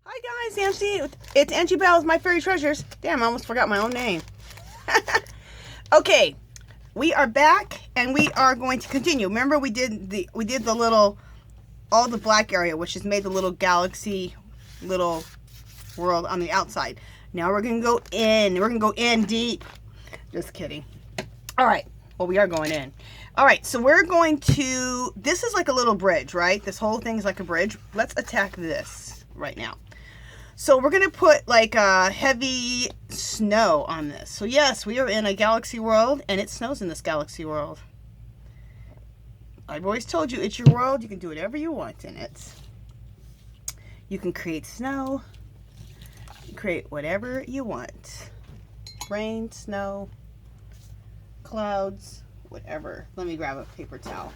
Hi guys, Angie. It's Angie Bell with My Fairy Treasures. Damn, I almost forgot my own name. Okay, we are back and we are going to continue. Remember we did the little, all the black area, which has made the little galaxy, little world on the outside. Now we're gonna go in. We're gonna go in deep. Just kidding. All right. Well, we are going in. All right, so we're going to, this is like a little bridge, right? This whole thing is like a bridge. Let's attack this right now. So we're gonna put like a heavy snow on this. So yes, we are in a galaxy world and it snows in this galaxy world. I've always told you it's your world. You can do whatever you want in it. You can create snow, create whatever you want. Rain, snow, clouds, whatever. Let me grab a paper towel.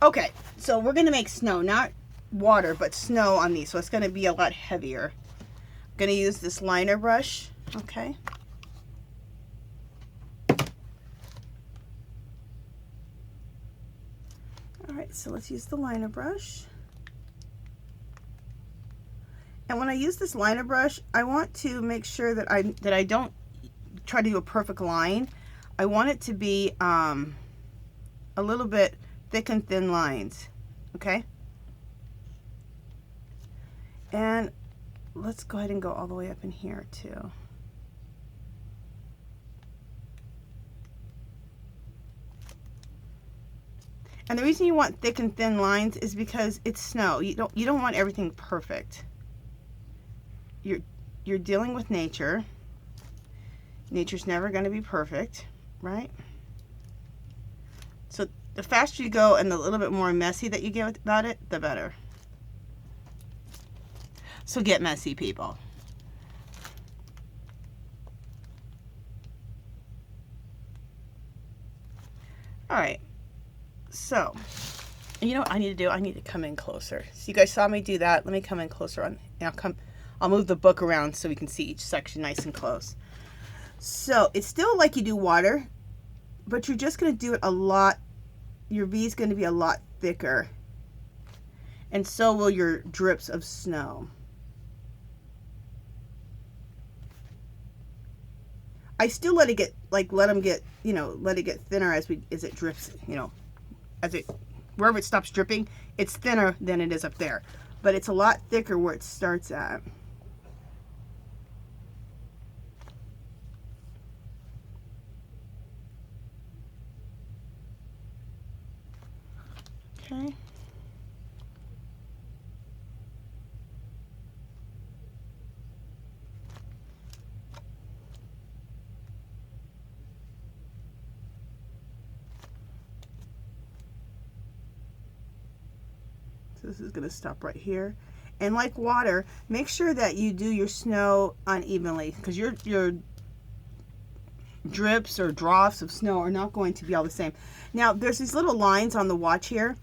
Okay, so we're gonna make snow, not water, but snow on these. So it's gonna be a lot heavier. I'm gonna use this liner brush, okay? All right, so let's use the liner brush. And when I use this liner brush, I want to make sure that I don't try to do a perfect line. I want it to be a little bit thick and thin lines, okay? And let's go ahead and go all the way up in here too. And the reason you want thick and thin lines is because it's snow. You don't want everything perfect. You're dealing with nature. Nature's never going to be perfect, right? So the faster you go and the little bit more messy that you get about it, the better. So get messy, people. All right. So, you know what I need to do? I need to come in closer. So you guys saw me do that. Let me come in closer on. And I'll move the book around so we can see each section nice and close. So it's still like you do water, but you're just going to do it a lot. Your V is going to be a lot thicker, and so will your drips of snow. I still let it get, like, let them get, you know, let it get thinner as it drips, you know, wherever it stops dripping, it's thinner than it is up there. But it's a lot thicker where it starts at. Okay. This is going to stop right here. And like water, make sure that you do your snow unevenly, because your drips or draughts of snow are not going to be all the same. Now there's these little lines on the watch here.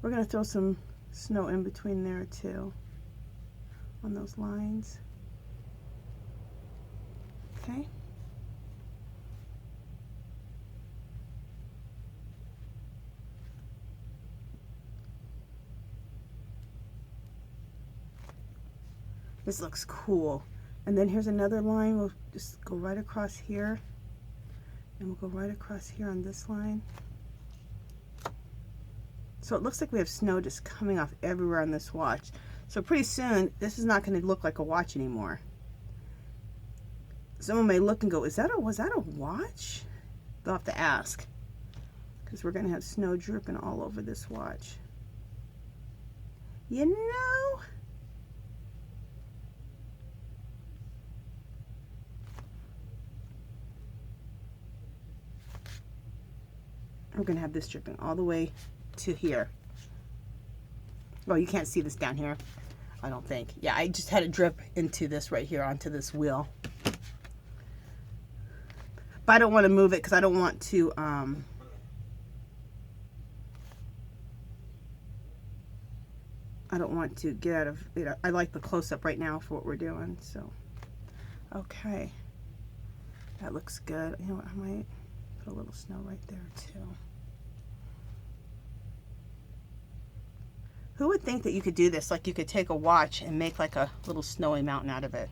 We're going to throw some snow in between there too, on those lines. Okay. This looks cool. And then here's another line. We'll just go right across here. And we'll go right across here on this line. So it looks like we have snow just coming off everywhere on this watch. So pretty soon, this is not going to look like a watch anymore. Someone may look and go, was that a watch? They'll have to ask, because we're going to have snow dripping all over this watch. You know? We're going to have this dripping all the way to here. Well, you can't see this down here, I don't think. Yeah, I just had it drip into this right here, onto this wheel. But I don't want to move it because I don't want to get out of, you know, I like the close-up right now for what we're doing. So okay, that looks good. You know what, I might put a little snow right there too. Who would think that you could do this? Like you could take a watch and make like a little snowy mountain out of it.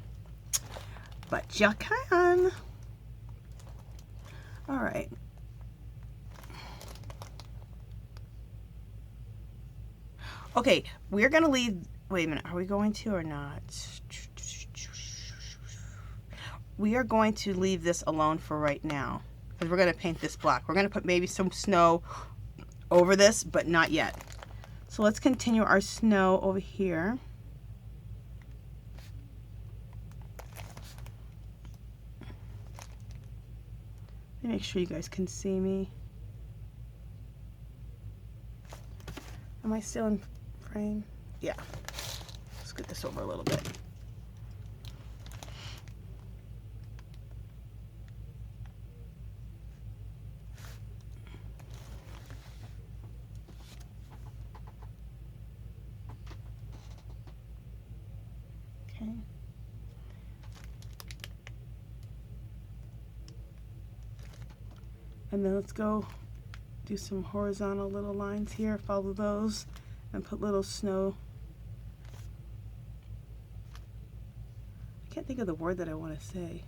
But you can. All right. Okay, we're going to leave. Wait a minute. Are we going to or not? We are going to leave this alone for right now because we're going to paint this black. We're going to put maybe some snow over this, but not yet. So let's continue our snow over here. Let me make sure you guys can see me. Am I still in frame? Yeah. Let's get this over a little bit. Okay. And then let's go do some horizontal little lines here, follow those, and put little snow. I can't think of the word that I want to say.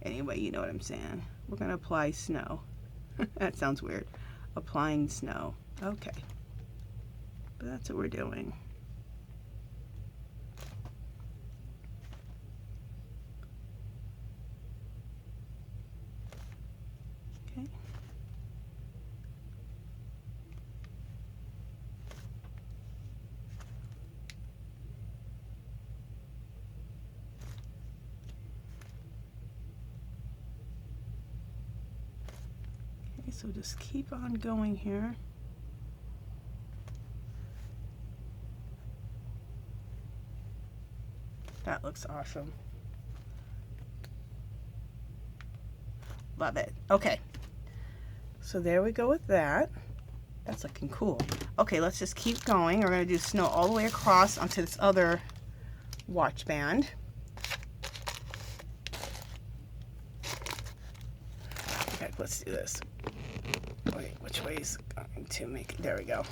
Anyway, you know what I'm saying. We're going to apply snow. That sounds weird. Applying snow. Okay. But that's what we're doing. Okay. So just keep on going here. That looks awesome. Love it. Okay. So there we go with that. That's looking cool. Okay, let's just keep going. We're going to do snow all the way across onto this other watch band. Okay, let's do this. Wait, which way is going to make it? There we go.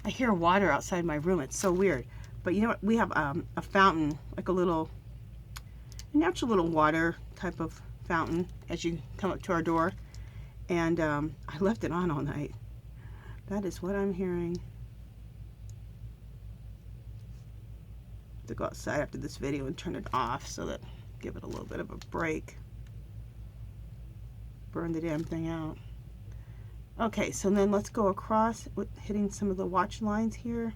I hear water outside my room. It's so weird. But you know what? We have a fountain, like a natural little water type of fountain as you come up to our door. And I left it on all night. That is what I'm hearing. To go outside after this video and turn it off so that give it a little bit of a break. Burn the damn thing out. Okay, so then let's go across with hitting some of the watch lines here.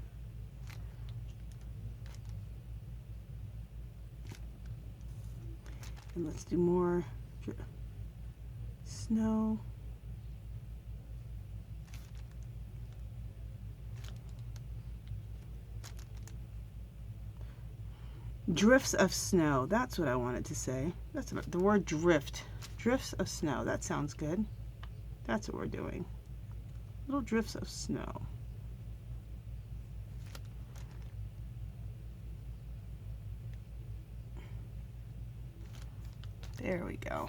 And let's do more snow. Drifts of snow. That's what I wanted to say. That's the word drift. Drifts of snow. That sounds good. That's what we're doing. Little drifts of snow. There we go.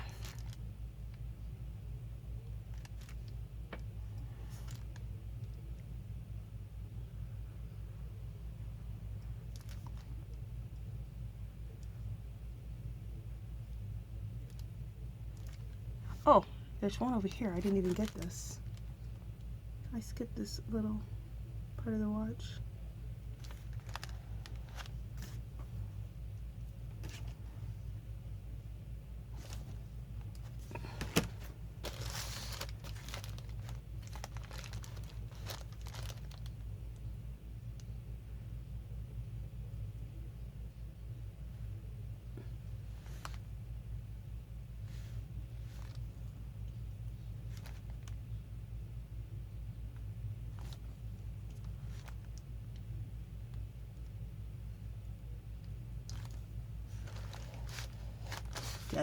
Oh, there's one over here. I didn't even get this. I skipped this little part of the watch.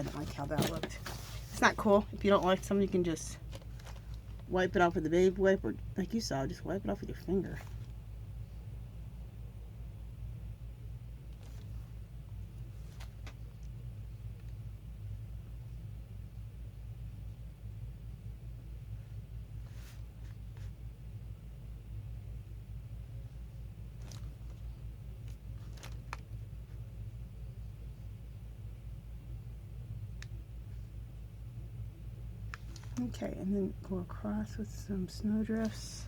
I didn't like how that looked. It's not cool. If you don't like something, you can just wipe it off with a baby wipe, or like you saw, just wipe it off with your finger. Okay, and then go across with some snowdrifts.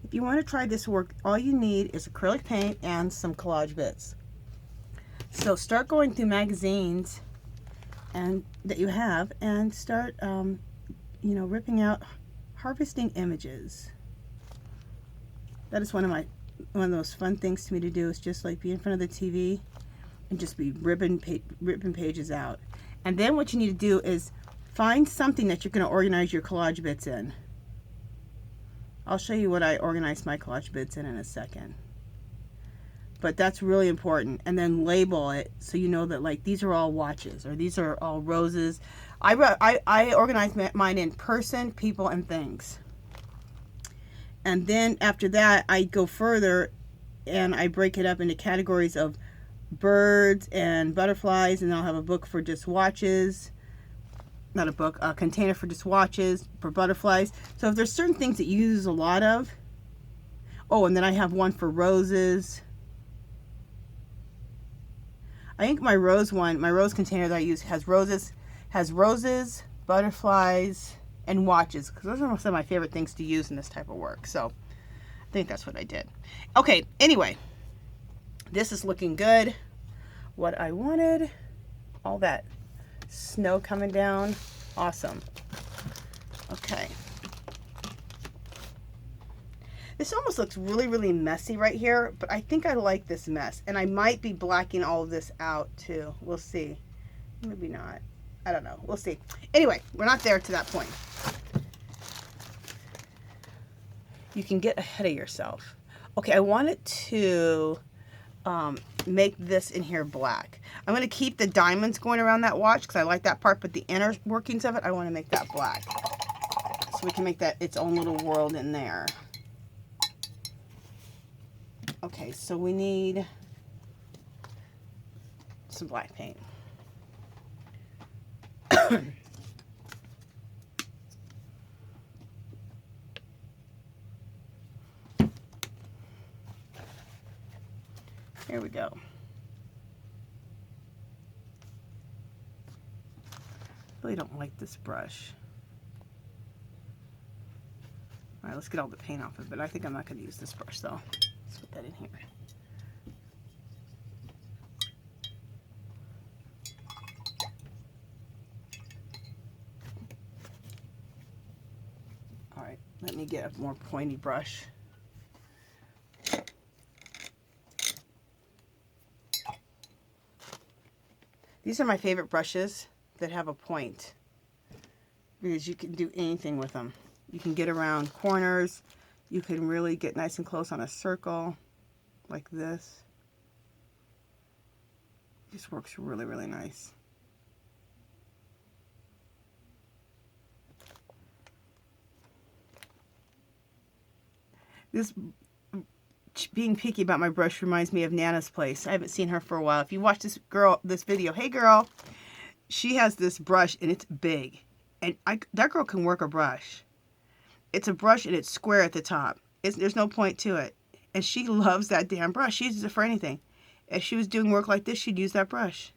If you want to try this work, all you need is acrylic paint and some collage bits. So start going through magazines and that you have, and start, you know, ripping out, harvesting images. That is one of those fun things to me to do, is just like be in front of the TV and just be ripping pages out. And then what you need to do is find something that you're going to organize your collage bits in. I'll show you what I organize my collage bits in a second. But that's really important. And then label it so you know that, like, these are all watches, or these are all roses. I organize mine in person, people, and things. And then after that, I go further and I break it up into categories of birds and butterflies, and I'll have a book for just watches. Not a book, a container for just watches, for butterflies. So if there's certain things that you use a lot of. Oh, and then I have one for roses. I think my rose container that I use has roses, butterflies, and watches, because those are some of my favorite things to use in this type of work. So I think that's what I did. Okay, anyway, this is looking good. What I wanted, all that snow coming down, awesome. Okay, this almost looks really, really messy right here, but I think I like this mess, and I might be blacking all of this out too. We'll see. Maybe not. I don't know. We'll see. Anyway, we're not there to that point. You can get ahead of yourself. Okay, I wanted to make this in here black. I'm going to keep the diamonds going around that watch because I like that part, but the inner workings of it, I want to make that black. So we can make that its own little world in there. Okay, so we need some black paint. Here we go. Really don't like this brush. All right, let's get all the paint off of it. I think I'm not going to use this brush though. Let's put that in here. All right, let me get a more pointy brush. These are my favorite brushes that have a point, because you can do anything with them. You can get around corners. You can really get nice and close on a circle like this. This works really, really nice. This being picky about my brush reminds me of Nana's place. I haven't seen her for a while. If you watch this video, hey girl, she has this brush and it's big. And that girl can work a brush. It's a brush and it's square at the top. There's no point to it. And she loves that damn brush. She uses it for anything. If she was doing work like this, she'd use that brush.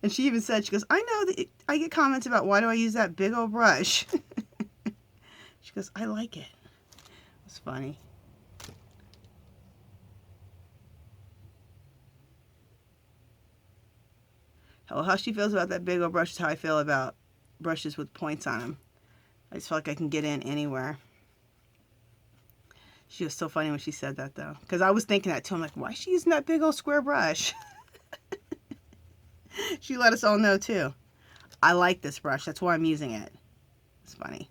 And she even said, she goes, I know that I get comments about why do I use that big old brush. She goes, I like it. It's funny. How she feels about that big old brush is how I feel about brushes with points on them. I just feel like I can get in anywhere. She was so funny when she said that though, because I was thinking that too. I'm like, why is she using that big old square brush? She let us all know too. I like this brush. That's why I'm using it. It's funny.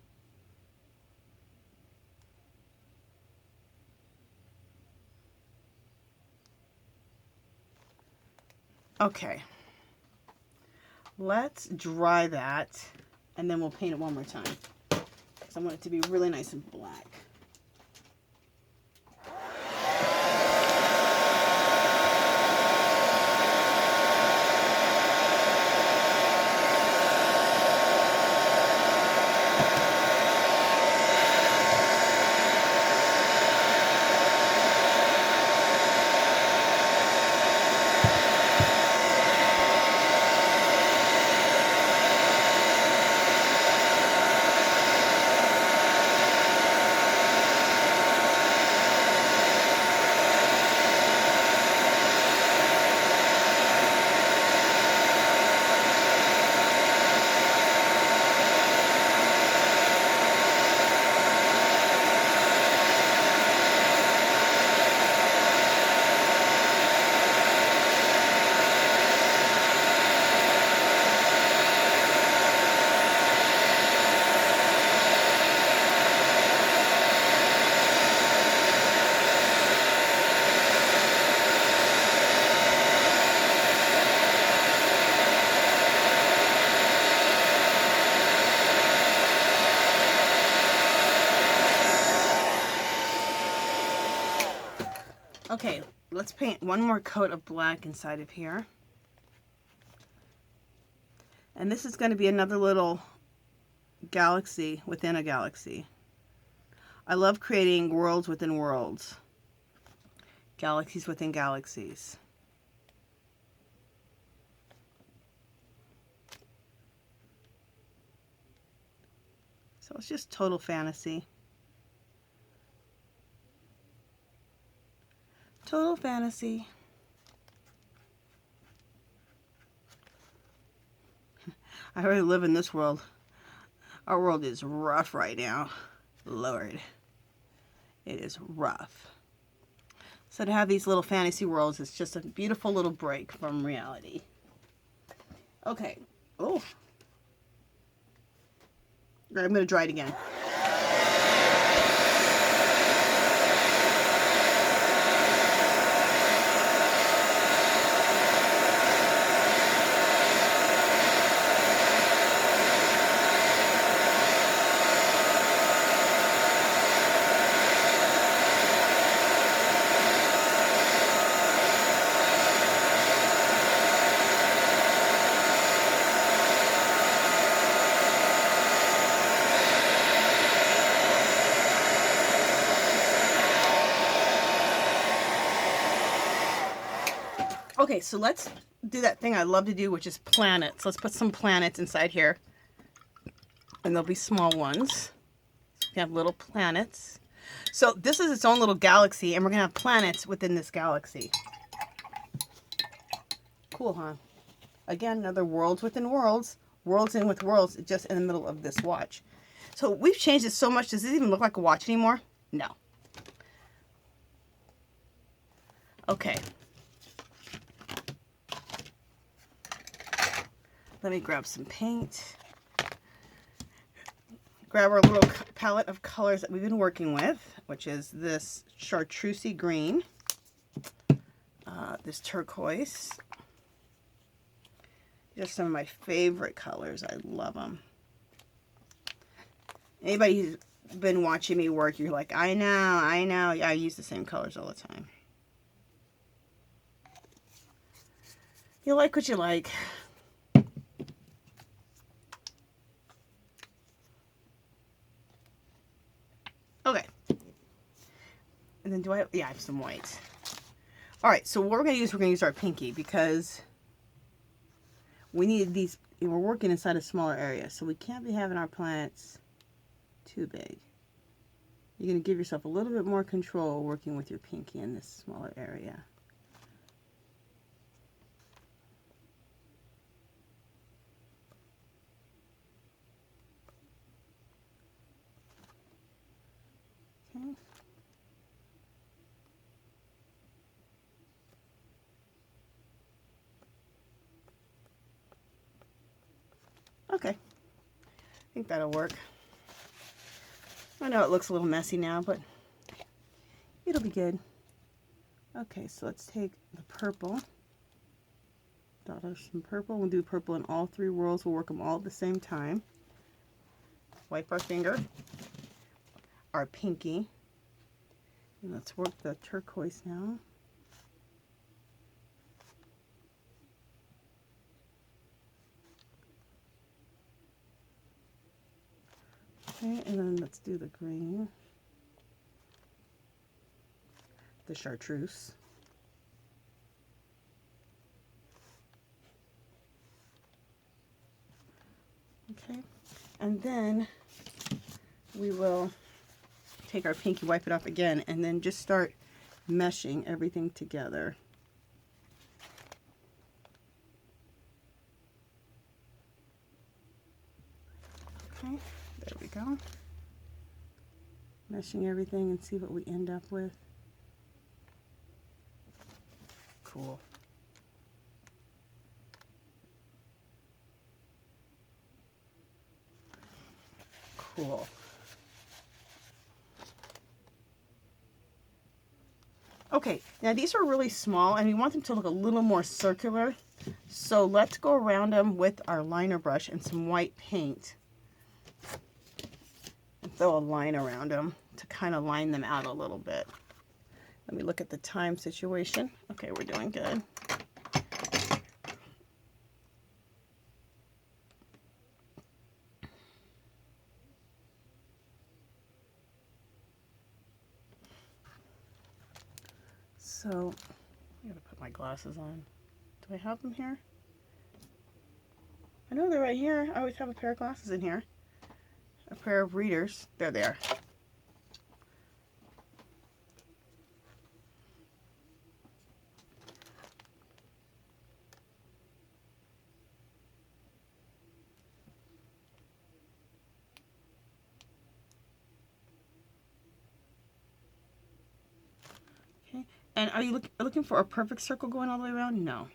Okay. Let's dry that, and then we'll paint it one more time. Because I want it to be really nice and black. Okay, let's paint one more coat of black inside of here. And this is going to be another little galaxy within a galaxy. I love creating worlds within worlds. Galaxies within galaxies. So it's just total fantasy. Total fantasy. I already live in this world. Our world is rough right now. Lord. It is rough. So to have these little fantasy worlds is just a beautiful little break from reality. Okay. Oh. Right, I'm going to dry it again. Okay, so let's do that thing I love to do, which is planets. Let's put some planets inside here. And there'll be small ones. We have little planets. So this is its own little galaxy, and we're going to have planets within this galaxy. Cool, huh? Again, another worlds within worlds. Worlds in with worlds, just in the middle of this watch. So we've changed it so much. Does it even look like a watch anymore? No. Okay. Let me grab some paint. Grab our little palette of colors that we've been working with, which is this chartreusey green, this turquoise. Just some of my favorite colors. I love them. Anybody who's been watching me work, you're like, I know. Yeah, I use the same colors all the time. You like what you like. Okay. And then I have some white. All right, so what we're going to use our pinky because we need these, we're working inside a smaller area, so we can't be having our plants too big. You're going to give yourself a little bit more control working with your pinky in this smaller area. Okay. Okay, I think that'll work. I know it looks a little messy now, but it'll be good. Okay, so let's take the purple. dot out some purple. We'll do purple in all three worlds. We'll work them all at the same time. Wipe our finger, our pinky, and let's work the turquoise now. Okay, and then let's do the green, the chartreuse. Okay, and then we will take our pinky, wipe it off again, and then just start meshing everything together. Okay, there we go. Meshing everything and see what we end up with. Cool. Cool. Okay, now these are really small and we want them to look a little more circular. So let's go around them with our liner brush and some white paint. And throw a line around them to kind of line them out a little bit. Let me look at the time situation. Okay, we're doing good. So, I gotta put my glasses on. Do I have them here? I know they're right here. I always have a pair of glasses in here. A pair of readers. There they are. Okay. And are you looking for a perfect circle going all the way around? No.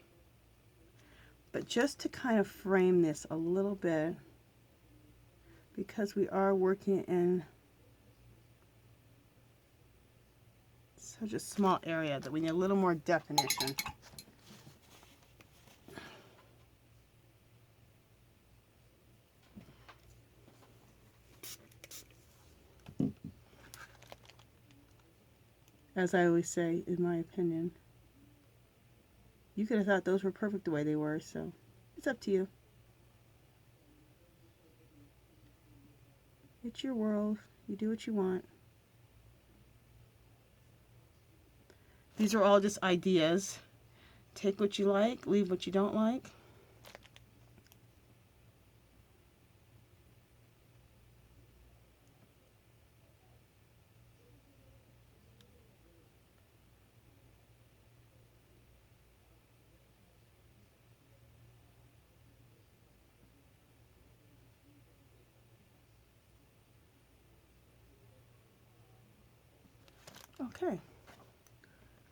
But just to kind of frame this a little bit, because we are working in such a small area that we need a little more definition. As I always say, in my opinion, you could have thought those were perfect the way they were, so it's up to you. It's your world. You do what you want. These are all just ideas. Take what you like, leave what you don't like. Okay,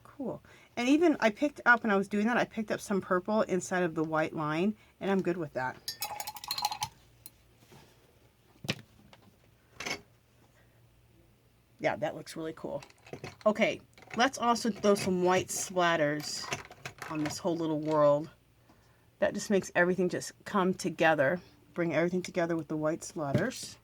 cool. And even I picked up, when I was doing that, I picked up some purple inside of the white line, and I'm good with that. Yeah, that looks really cool. Okay, let's also throw some white splatters on this whole little world. That just makes everything just come together. Bring everything together with the white splatters.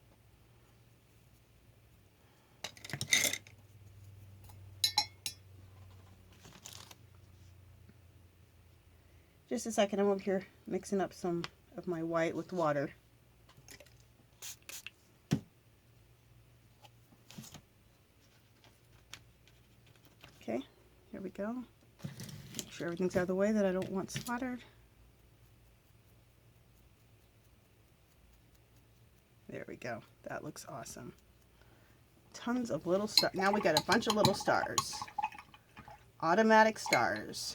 Just a second, I'm over here mixing up some of my white with water. Okay, here we go. Make sure everything's out of the way that I don't want splattered. There we go. That looks awesome. Tons of little stars. Now we got a bunch of little stars. Automatic stars.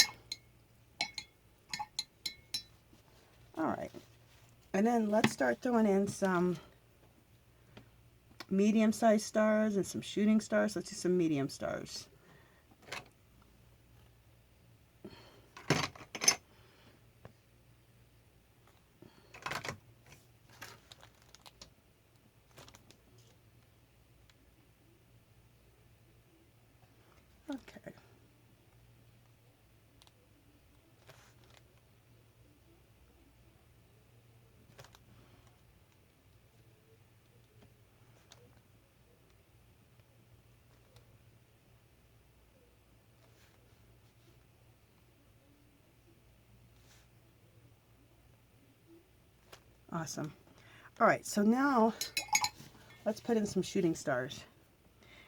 Alright. And then let's start throwing in some medium-sized stars and some shooting stars. Let's do some medium stars. Okay. Awesome. All right, so now let's put in some shooting stars.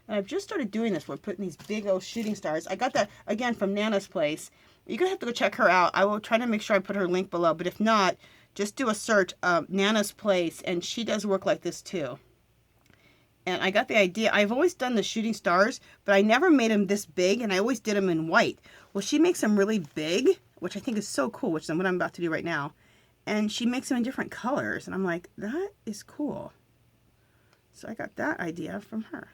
And I've just started doing this. We're putting these big old shooting stars. I got that, again, from Nana's place. You're going to have to go check her out. I will try to make sure I put her link below. But if not, just do a search of Nana's place. And she does work like this, too. And I got the idea. I've always done the shooting stars, but I never made them this big. And I always did them in white. Well, she makes them really big, which I think is so cool, which is what I'm about to do right now. And she makes them in different colors. And I'm like, that is cool. So I got that idea from her.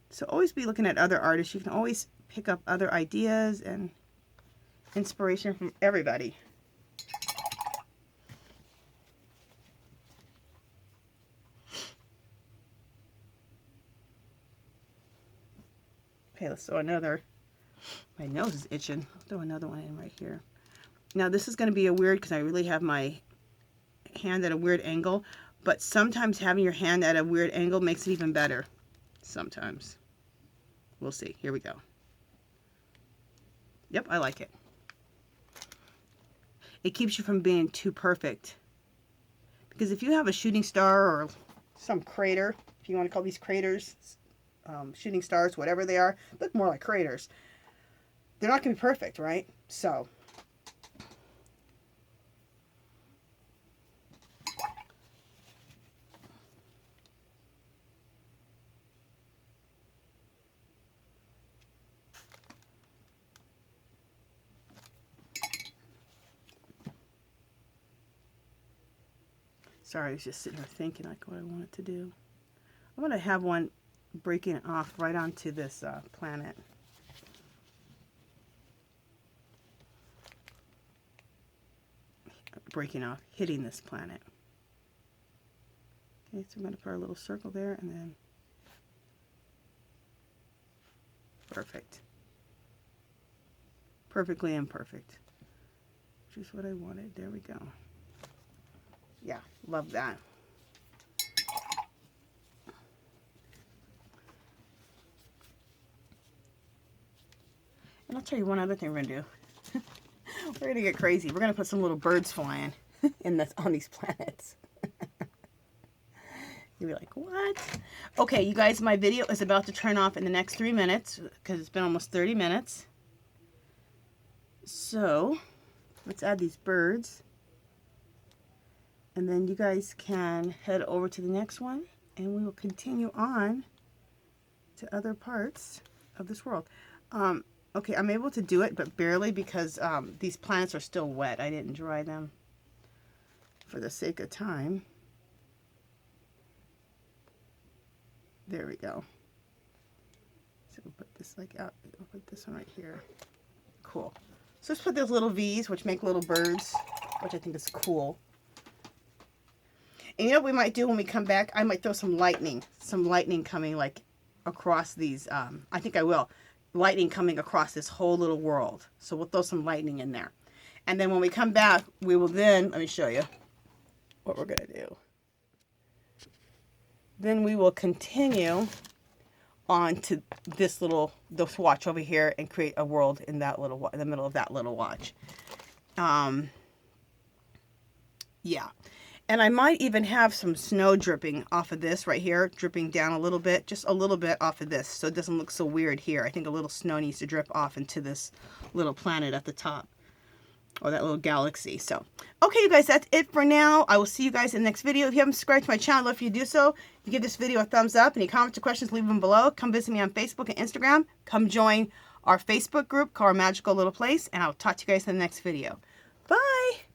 So always be looking at other artists. You can always pick up other ideas and inspiration from everybody. Okay, let's throw another. My nose is itching. I'll throw another one in right here. Now this is going to be a weird, because I really have my hand at a weird angle. But sometimes having your hand at a weird angle makes it even better. Sometimes. We'll see. Here we go. Yep, I like it. It keeps you from being too perfect. Because if you have a shooting star or some crater, if you want to call these craters, shooting stars, whatever they are, look more like craters. They're not going to be perfect, right? So, sorry, I was just sitting here thinking like what I wanted to do. I want to have one breaking off right onto this planet. Breaking off, hitting this planet. Okay, so I'm going to put our little circle there and then perfect. Perfectly imperfect. Which is what I wanted. There we go. Yeah, love that. And I'll tell you one other thing we're going to do. We're going to get crazy. We're going to put some little birds flying on these planets. You'll be like, what? Okay, you guys, my video is about to turn off in the next 3 minutes because it's been almost 30 minutes. So, let's add these birds. And then you guys can head over to the next one and we will continue on to other parts of this world. Okay, I'm able to do it, but barely because these plants are still wet. I didn't dry them for the sake of time. There we go. So we'll put this like out. We'll put this one right here. Cool. So let's put those little V's, which make little birds, which I think is cool. And you know what we might do when we come back? I might throw some lightning coming like across these. I think I will. Lightning coming across this whole little world. So we'll throw some lightning in there. And then when we come back, we will then, let me show you what we're going to do. Then we will continue on to this watch over here and create a world in that little, in the middle of that little watch. Yeah. And I might even have some snow dripping off of this right here, dripping down a little bit, just a little bit off of this, so it doesn't look so weird here. I think a little snow needs to drip off into this little planet at the top, or that little galaxy. So, okay, you guys, that's it for now. I will see you guys in the next video. If you haven't subscribed to my channel, I'd love for you to do so. If you give this video a thumbs up, any comments or questions, leave them below. Come visit me on Facebook and Instagram. Come join our Facebook group called Our Magical Little Place, and I'll talk to you guys in the next video. Bye!